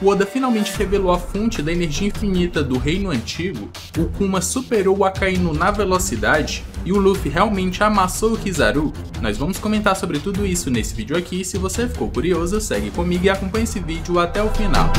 o Oda finalmente revelou a fonte da energia infinita do Reino Antigo, o Kuma superou o Akainu na velocidade e o Luffy realmente amassou o Kizaru, nós vamos comentar sobre tudo isso nesse vídeo aqui. Se você ficou curioso, segue comigo e acompanhe esse vídeo até o final.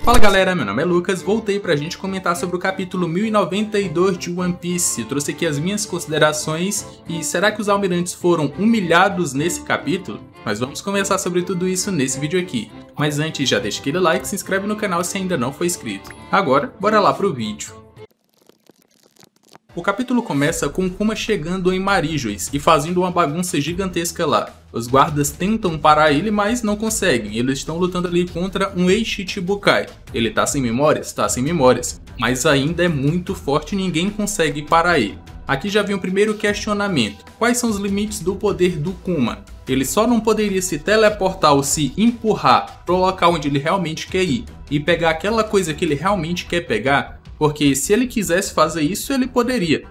Fala galera, meu nome é Lucas, voltei pra gente comentar sobre o capítulo 1092 de One Piece. Eu trouxe aqui as minhas considerações e será que os almirantes foram humilhados nesse capítulo? Nós vamos conversar sobre tudo isso nesse vídeo aqui. Mas antes, já deixa aquele like, se inscreve no canal se ainda não for inscrito. Agora, bora lá pro vídeo. O capítulo começa com Kuma chegando em Marijos e fazendo uma bagunça gigantesca lá. Os guardas tentam parar ele, mas não conseguem. Eles estão lutando ali contra um ex-Shichibukai. Ele tá sem memórias? Tá sem memórias. Mas ainda é muito forte e ninguém consegue parar ele. Aqui já vem o primeiro questionamento. Quais são os limites do poder do Kuma? Ele só não poderia se teleportar ou se empurrar pro local onde ele realmente quer ir e pegar aquela coisa que ele realmente quer pegar? Porque se ele quisesse fazer isso, ele poderia.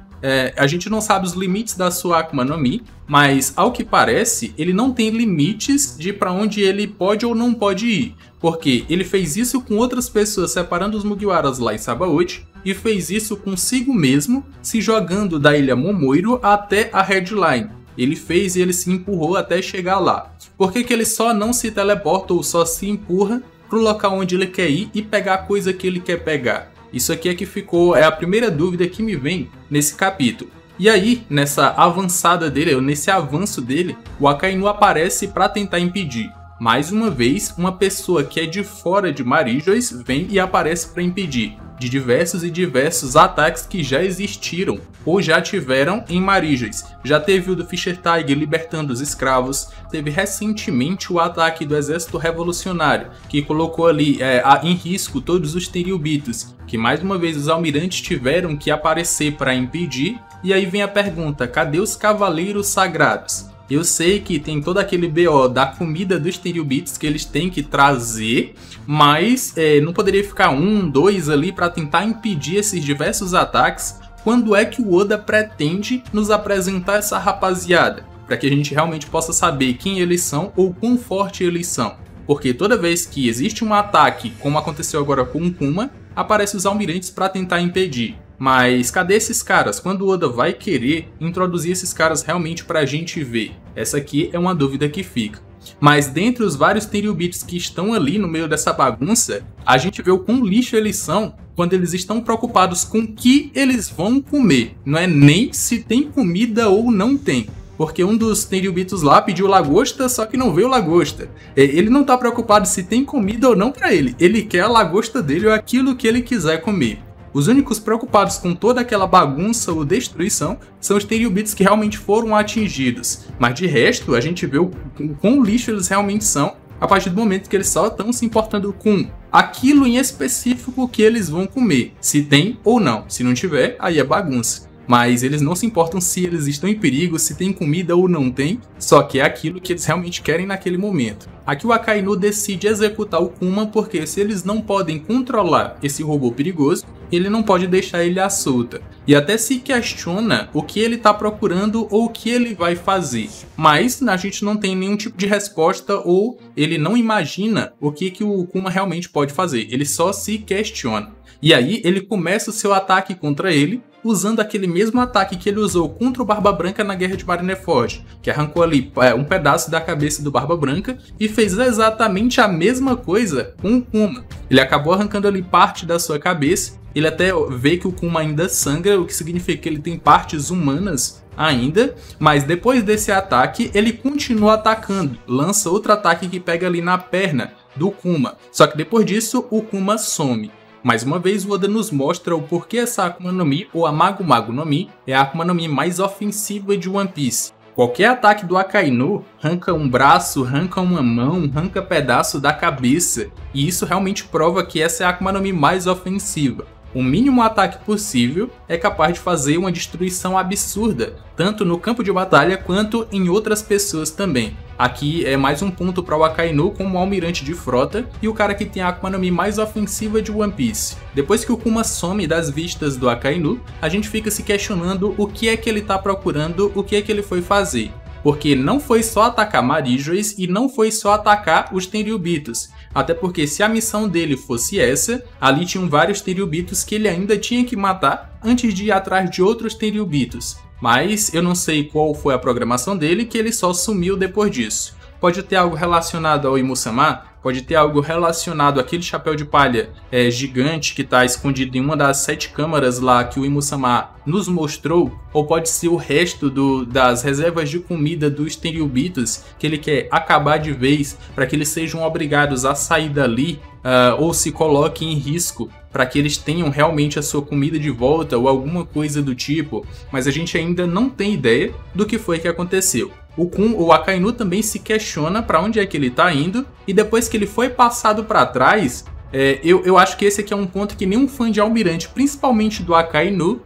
A gente não sabe os limites da sua Akuma no Mi, mas ao que parece, ele não tem limites de para onde ele pode ou não pode ir. Porque ele fez isso com outras pessoas separando os Mugiwaras lá em Sabaody, e fez isso consigo mesmo, se jogando da ilha Momoiro até a Headline. Ele fez e ele se empurrou até chegar lá. Por que ele só não se teleporta ou só se empurra pro local onde ele quer ir e pegar a coisa que ele quer pegar? Isso aqui é que ficou, é a primeira dúvida que me vem nesse capítulo. E aí, nessa avançada dele, ou nesse avanço dele, o Akainu aparece para tentar impedir. Mais uma vez, uma pessoa que é de fora de Marijos vem e aparece para impedir de diversos e diversos ataques que já existiram ou já tiveram em Marijos. Já teve o do Fisher Tiger libertando os escravos, teve recentemente o ataque do Exército Revolucionário, que colocou ali em risco todos os Tenryubitos, que mais uma vez os almirantes tiveram que aparecer para impedir. E aí vem a pergunta, cadê os Cavaleiros Sagrados? Eu sei que tem todo aquele BO da comida dos Tenryubitos que eles têm que trazer, mas não poderia ficar um, dois ali para tentar impedir esses diversos ataques. Quando é que o Oda pretende nos apresentar essa rapaziada? Para que a gente realmente possa saber quem eles são ou quão forte eles são. Porque toda vez que existe um ataque, como aconteceu agora com o Kuma, aparecem os almirantes para tentar impedir. Mas cadê esses caras? Quando o Oda vai querer introduzir esses caras realmente pra gente ver? Essa aqui é uma dúvida que fica. Mas dentre os vários Tenryubitos que estão ali no meio dessa bagunça, a gente vê o quão lixo eles são quando eles estão preocupados com o que eles vão comer. Não é nem se tem comida ou não tem. Porque um dos Tenryubitos lá pediu lagosta, só que não veio lagosta. Ele não tá preocupado se tem comida ou não pra ele. Ele quer a lagosta dele ou aquilo que ele quiser comer. Os únicos preocupados com toda aquela bagunça ou destruição são os Tenryubitos que realmente foram atingidos. Mas de resto, a gente vê o quão lixo eles realmente são a partir do momento que eles só estão se importando com aquilo em específico que eles vão comer. Se tem ou não. Se não tiver, aí é bagunça. Mas eles não se importam se eles estão em perigo, se tem comida ou não tem, só que é aquilo que eles realmente querem naquele momento. Aqui o Akainu decide executar o Kuma porque se eles não podem controlar esse robô perigoso, ele não pode deixar ele à solta. E até se questiona o que ele está procurando ou o que ele vai fazer. Mas a gente não tem nenhum tipo de resposta ou ele não imagina o que o Kuma realmente pode fazer. Ele só se questiona. E aí ele começa o seu ataque contra ele, usando aquele mesmo ataque que ele usou contra o Barba Branca na Guerra de Marineford, que arrancou ali um pedaço da cabeça do Barba Branca e fez exatamente a mesma coisa com o Kuma. Ele acabou arrancando ali parte da sua cabeça, ele até vê que o Kuma ainda sangra, o que significa que ele tem partes humanas ainda, mas depois desse ataque ele continua atacando, lança outro ataque que pega ali na perna do Kuma, só que depois disso o Kuma some. Mais uma vez, o Oda nos mostra o porquê essa Akuma no Mi, ou a Mago Mago no Mi, é a Akuma no Mi mais ofensiva de One Piece. Qualquer ataque do Akainu arranca um braço, arranca uma mão, arranca pedaço da cabeça, e isso realmente prova que essa é a Akuma no Mi mais ofensiva. O mínimo ataque possível é capaz de fazer uma destruição absurda, tanto no campo de batalha quanto em outras pessoas também. Aqui é mais um ponto para o Akainu como almirante de frota e o cara que tem a Akuma no Mi mais ofensiva de One Piece. Depois que o Kuma some das vistas do Akainu, a gente fica se questionando o que é que ele está procurando, o que é que ele foi fazer. Porque não foi só atacar Marijos e não foi só atacar os Tenryubitos. até porque se a missão dele fosse essa, ali tinham vários Tenryubitos que ele ainda tinha que matar antes de ir atrás de outros Tenryubitos. Mas eu não sei qual foi a programação dele, que ele só sumiu depois disso. Pode ter algo relacionado ao Imu-sama, pode ter algo relacionado àquele chapéu de palha gigante que está escondido em uma das 7 câmaras lá que o Imu-sama nos mostrou, ou pode ser o resto das reservas de comida dos Tenryubitos que ele quer acabar de vez para que eles sejam obrigados a sair dali ou se coloquem em risco para que eles tenham realmente a sua comida de volta ou alguma coisa do tipo, mas a gente ainda não tem ideia do que foi que aconteceu. O Akainu também se questiona para onde é que ele está indo, e depois que ele foi passado para trás, eu acho que esse aqui é um ponto que nenhum fã de Almirante, principalmente do Akainu,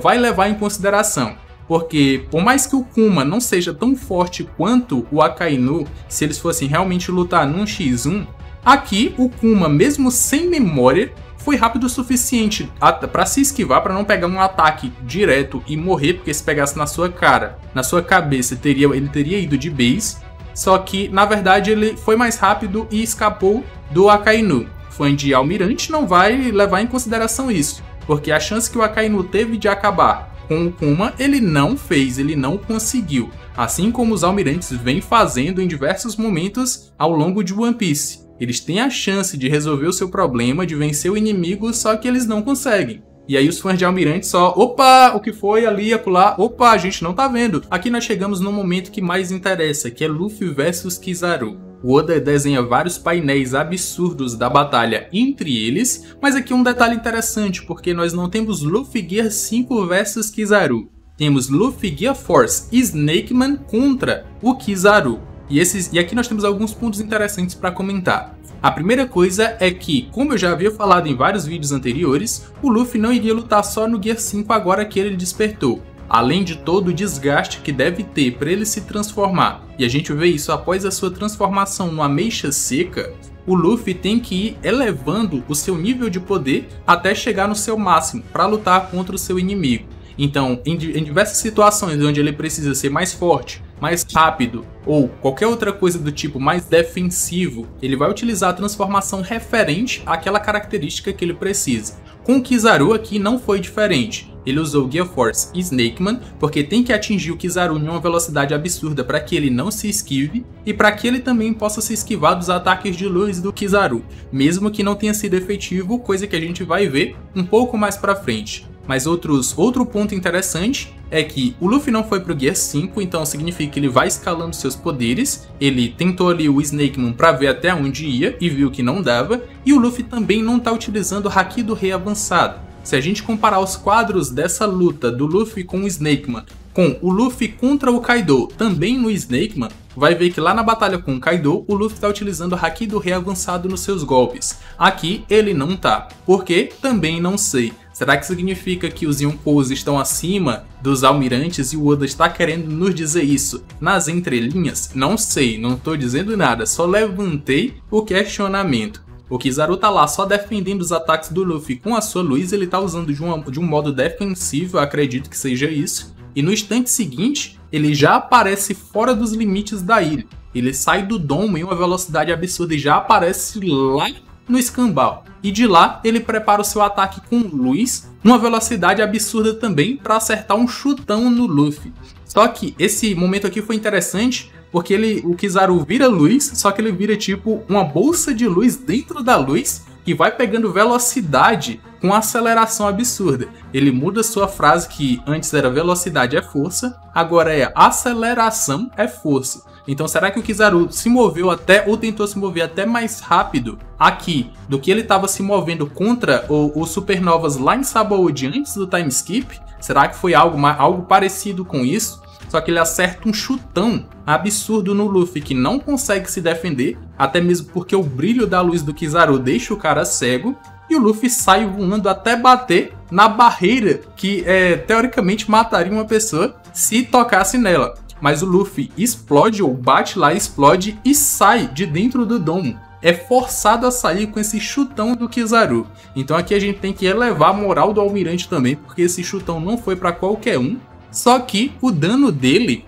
vai levar em consideração. Porque por mais que o Kuma não seja tão forte quanto o Akainu, se eles fossem realmente lutar num X1, aqui o Kuma, mesmo sem memória, foi rápido o suficiente para se esquivar, para não pegar um ataque direto e morrer, porque se pegasse na sua cara, na sua cabeça, ele teria ido de base. Só que, na verdade, ele foi mais rápido e escapou do Akainu. Fã de Almirante não vai levar em consideração isso, porque a chance que o Akainu teve de acabar com o Kuma, ele não fez, ele não conseguiu. Assim como os Almirantes vêm fazendo em diversos momentos ao longo de One Piece. Eles têm a chance de resolver o seu problema, de vencer o inimigo, só que eles não conseguem. E aí os fãs de Almirante só, opa, o que foi ali, acolá, opa, a gente não tá vendo. Aqui nós chegamos no momento que mais interessa, que é Luffy versus Kizaru. O Oda desenha vários painéis absurdos da batalha entre eles, mas aqui um detalhe interessante, porque nós não temos Luffy Gear 5 versus Kizaru. Temos Luffy Gear Force Snakeman contra o Kizaru. E aqui nós temos alguns pontos interessantes para comentar. A primeira coisa é que, como eu já havia falado em vários vídeos anteriores, o Luffy não iria lutar só no Gear 5 agora que ele despertou. Além de todo o desgaste que deve ter para ele se transformar, e a gente vê isso após a sua transformação numa ameixa seca, o Luffy tem que ir elevando o seu nível de poder até chegar no seu máximo para lutar contra o seu inimigo. Então, em diversas situações onde ele precisa ser mais forte, mais rápido ou qualquer outra coisa do tipo mais defensivo, ele vai utilizar a transformação referente àquela característica que ele precisa. Com o Kizaru aqui não foi diferente. Ele usou o Gear Force Snakeman porque tem que atingir o Kizaru em uma velocidade absurda para que ele não se esquive e para que ele também possa se esquivar dos ataques de luz do Kizaru, mesmo que não tenha sido efetivo, coisa que a gente vai ver um pouco mais para frente. Mas outro ponto interessante é que o Luffy não foi pro Gear 5, então significa que ele vai escalando seus poderes. Ele tentou ali o Snakeman para ver até onde ia e viu que não dava. E o Luffy também não está utilizando o Haki do Rei avançado. Se a gente comparar os quadros dessa luta do Luffy com o Snakeman, com o Luffy contra o Kaido também no Snakeman, vai ver que lá na batalha com o Kaido, o Luffy está utilizando o Haki do Rei avançado nos seus golpes. Aqui ele não tá. Por quê? Também não sei. Será que significa que os Yonkous estão acima dos Almirantes e o Oda está querendo nos dizer isso nas entrelinhas? Não sei, não estou dizendo nada, só levantei o questionamento. O Kizaru tá lá só defendendo os ataques do Luffy com a sua luz, ele tá usando de um modo defensivo, eu acredito que seja isso. E no instante seguinte, ele já aparece fora dos limites da ilha. Ele sai do domo em uma velocidade absurda e já aparece lá no escambau. E de lá, ele prepara o seu ataque com luz, numa velocidade absurda também, para acertar um chutão no Luffy. Só que esse momento aqui foi interessante, porque o Kizaru vira luz, só que ele vira tipo uma bolsa de luz dentro da luz, que vai pegando velocidade com aceleração absurda. Ele muda sua frase que antes era velocidade é força, agora é aceleração é força. Então será que o Kizaru se moveu ou tentou se mover até mais rápido aqui do que ele estava se movendo contra os Supernovas lá em Sabaody antes do time skip? Será que foi algo parecido com isso? Só que ele acerta um chutão absurdo no Luffy que não consegue se defender, até mesmo porque o brilho da luz do Kizaru deixa o cara cego, e o Luffy sai voando até bater na barreira que teoricamente mataria uma pessoa se tocasse nela. Mas o Luffy explode ou bate lá, explode e sai de dentro do domo. É forçado a sair com esse chutão do Kizaru. Então aqui a gente tem que elevar a moral do Almirante também, porque esse chutão não foi para qualquer um. Só que o dano dele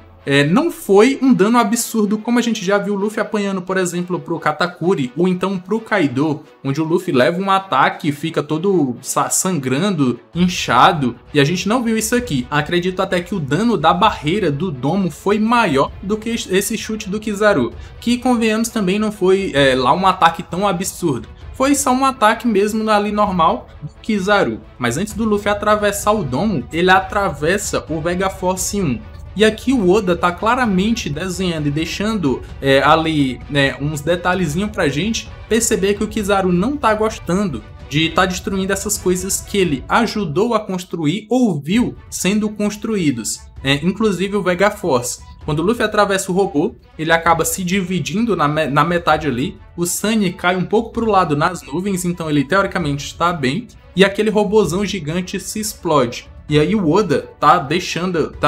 não foi um dano absurdo como a gente já viu o Luffy apanhando, por exemplo, pro Katakuri ou então pro Kaido, onde o Luffy leva um ataque e fica todo sangrando, inchado, e a gente não viu isso aqui. Acredito até que o dano da barreira do domo foi maior do que esse chute do Kizaru, que convenhamos também não foi lá um ataque tão absurdo. Foi só um ataque mesmo ali normal do Kizaru. Mas antes do Luffy atravessar o domo, ele atravessa o Vega Force 1. E aqui o Oda tá claramente desenhando e deixando ali uns detalhezinhos pra gente perceber que o Kizaru não tá gostando de estar destruindo essas coisas que ele ajudou a construir ou viu sendo construídos. Inclusive o Vega Force. Quando o Luffy atravessa o robô, ele acaba se dividindo na metade ali. O Sunny cai um pouco pro lado nas nuvens, então ele teoricamente está bem. E aquele robôzão gigante se explode. E aí o Oda tá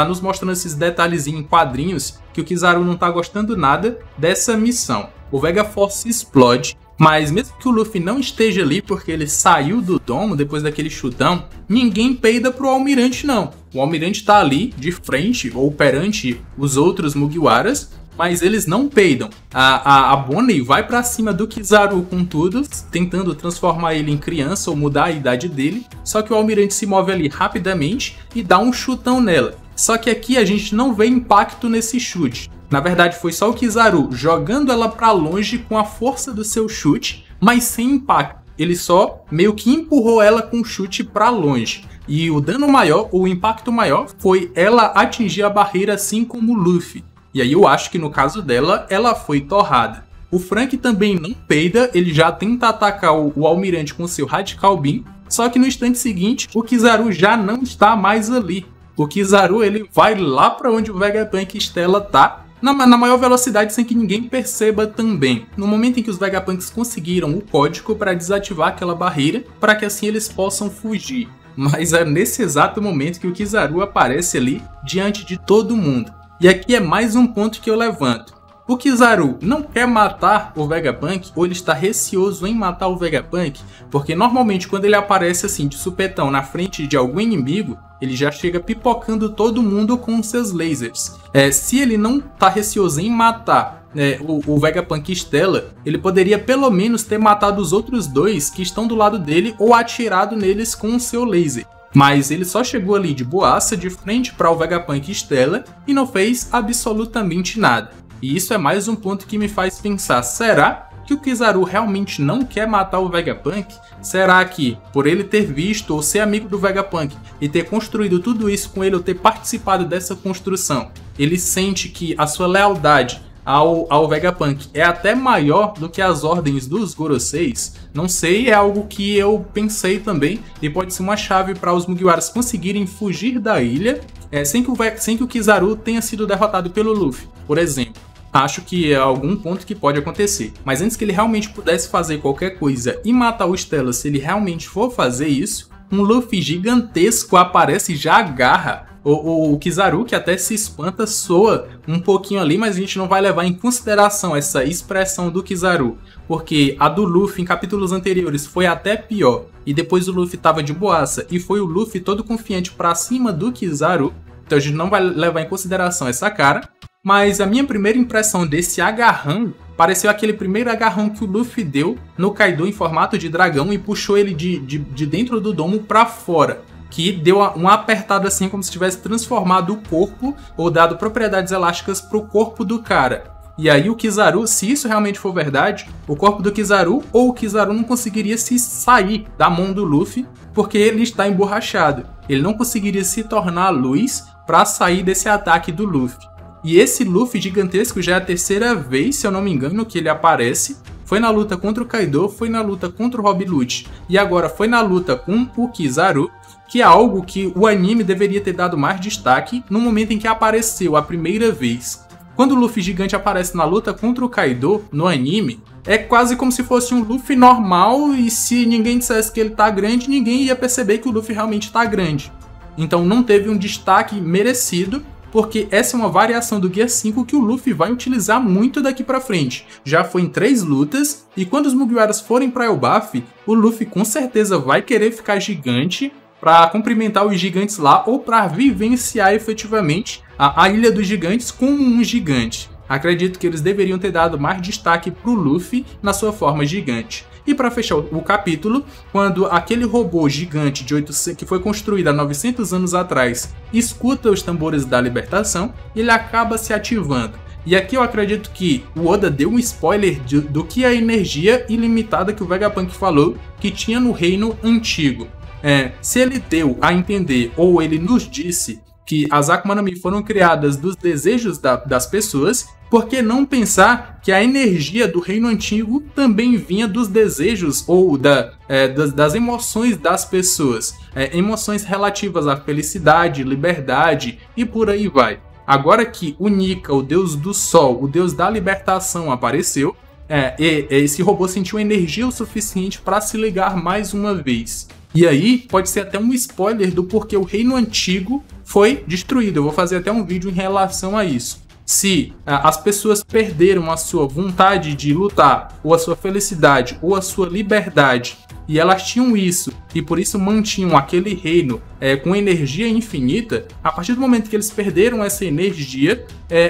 nos mostrando esses detalhezinhos em quadrinhos que o Kizaru não tá gostando nada dessa missão. O Vega Force explode, mas mesmo que o Luffy não esteja ali porque ele saiu do domo depois daquele chutão, ninguém peida pro Almirante não. O Almirante tá ali de frente ou perante os outros Mugiwaras, mas eles não peidam. A Bonnie vai pra cima do Kizaru com tudo, tentando transformar ele em criança ou mudar a idade dele, só que o Almirante se move ali rapidamente e dá um chutão nela. Só que aqui a gente não vê impacto nesse chute. Na verdade foi só o Kizaru jogando ela pra longe com a força do seu chute, mas sem impacto. Ele só meio que empurrou ela com o chute pra longe. E o dano maior, ou o impacto maior, foi ela atingir a barreira assim como o Luffy. E aí eu acho que no caso dela, ela foi torrada. O Frank também não peida, ele já tenta atacar o Almirante com seu Radical Beam, só que no instante seguinte, o Kizaru já não está mais ali. O Kizaru ele vai lá para onde o Vegapunk Stella tá, na maior velocidade sem que ninguém perceba também. No momento em que os Vegapunks conseguiram o código para desativar aquela barreira, para que assim eles possam fugir. Mas é nesse exato momento que o Kizaru aparece ali diante de todo mundo. E aqui é mais um ponto que eu levanto. O Kizaru não quer matar o Vegapunk ou ele está receoso em matar o Vegapunk? Porque normalmente quando ele aparece assim de supetão na frente de algum inimigo, ele já chega pipocando todo mundo com seus lasers. Se ele não está receoso em matar o Vegapunk Stella, ele poderia pelo menos ter matado os outros dois que estão do lado dele ou atirado neles com o seu laser. Mas ele só chegou ali de boaça de frente para o Vegapunk Stella e não fez absolutamente nada. E isso é mais um ponto que me faz pensar, será que o Kizaru realmente não quer matar o Vegapunk? Será que, por ele ter visto ou ser amigo do Vegapunk e ter construído tudo isso com ele ou ter participado dessa construção, ele sente que a sua lealdade ao Vegapunk é até maior do que as ordens dos Goroseis? Não sei, é algo que eu pensei também e pode ser uma chave para os Mugiwaras conseguirem fugir da ilha sem que o Kizaru tenha sido derrotado pelo Luffy, por exemplo. Acho que é algum ponto que pode acontecer. Mas antes que ele realmente pudesse fazer qualquer coisa e matar o Stella, se ele realmente for fazer isso, um Luffy gigantesco aparece e já agarra o Kizaru, que até se espanta, soa um pouquinho ali, mas a gente não vai levar em consideração essa expressão do Kizaru, porque a do Luffy em capítulos anteriores foi até pior, e depois o Luffy tava de boaça, e foi o Luffy todo confiante pra cima do Kizaru, então a gente não vai levar em consideração essa cara. Mas a minha primeira impressão desse agarrão pareceu aquele primeiro agarrão que o Luffy deu no Kaido em formato de dragão e puxou ele de dentro do domo pra fora. Que deu uma apertada assim como se tivesse transformado o corpo ou dado propriedades elásticas pro corpo do cara. E aí o Kizaru, se isso realmente for verdade, o corpo do Kizaru ou o Kizaru não conseguiria se sair da mão do Luffy porque ele está emborrachado. Ele não conseguiria se tornar luz para sair desse ataque do Luffy. E esse Luffy gigantesco já é a terceira vez, se eu não me engano, que ele aparece. Foi na luta contra o Kaido, foi na luta contra o Rob Lute e agora foi na luta com o Kizaru, que é algo que o anime deveria ter dado mais destaque no momento em que apareceu a primeira vez. Quando o Luffy gigante aparece na luta contra o Kaido no anime, é quase como se fosse um Luffy normal e se ninguém dissesse que ele tá grande, ninguém ia perceber que o Luffy realmente tá grande. Então não teve um destaque merecido, porque essa é uma variação do Gear 5 que o Luffy vai utilizar muito daqui pra frente. Já foi em 3 lutas, e quando os Mugiwaras forem pra Elbaf, o Luffy com certeza vai querer ficar gigante, para cumprimentar os gigantes lá ou para vivenciar efetivamente a Ilha dos Gigantes como um gigante. Acredito que eles deveriam ter dado mais destaque pro Luffy na sua forma gigante. E para fechar o capítulo, quando aquele robô gigante que foi construído há 900 anos atrás escuta os tambores da libertação, ele acaba se ativando. E aqui eu acredito que o Oda deu um spoiler do que a energia ilimitada que o Vegapunk falou que tinha no reino antigo. Se ele deu a entender, ou ele nos disse, que as Akuma no Mi foram criadas dos desejos das pessoas, por que não pensar que a energia do reino antigo também vinha dos desejos ou das emoções das pessoas? Emoções relativas à felicidade, liberdade e por aí vai. Agora que o Nika, o deus do sol, o deus da libertação apareceu, esse robô sentiu energia o suficiente para se ligar mais uma vez. E aí pode ser até um spoiler do porquê o reino antigo foi destruído. Eu vou fazer até um vídeo em relação a isso. Se as pessoas perderam a sua vontade de lutar, ou a sua felicidade, ou a sua liberdade, e elas tinham isso, e por isso mantinham aquele reino com energia infinita, a partir do momento que eles perderam essa energia,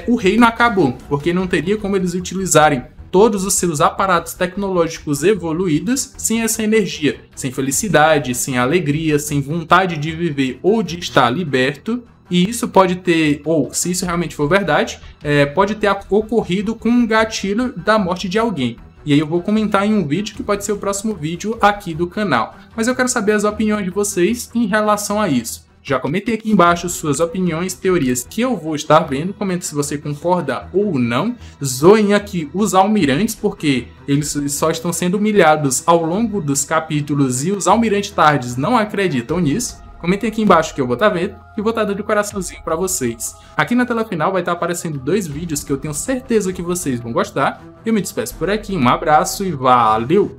o reino acabou, porque não teria como eles utilizarem todos os seus aparatos tecnológicos evoluídos sem essa energia, sem felicidade, sem alegria, sem vontade de viver ou de estar liberto. E isso pode ter, ou se isso realmente for verdade, pode ter ocorrido com um gatilho da morte de alguém. E aí eu vou comentar em um vídeo que pode ser o próximo vídeo aqui do canal. Mas eu quero saber as opiniões de vocês em relação a isso. Já comentei aqui embaixo suas opiniões, teorias que eu vou estar vendo. Comente se você concorda ou não. Zoem aqui os almirantes, porque eles só estão sendo humilhados ao longo dos capítulos e os almirantes tardes não acreditam nisso. Comentem aqui embaixo que eu vou estar vendo e vou estar dando coraçãozinho para vocês. Aqui na tela final vai estar aparecendo 2 vídeos que eu tenho certeza que vocês vão gostar. Eu me despeço por aqui, um abraço e valeu!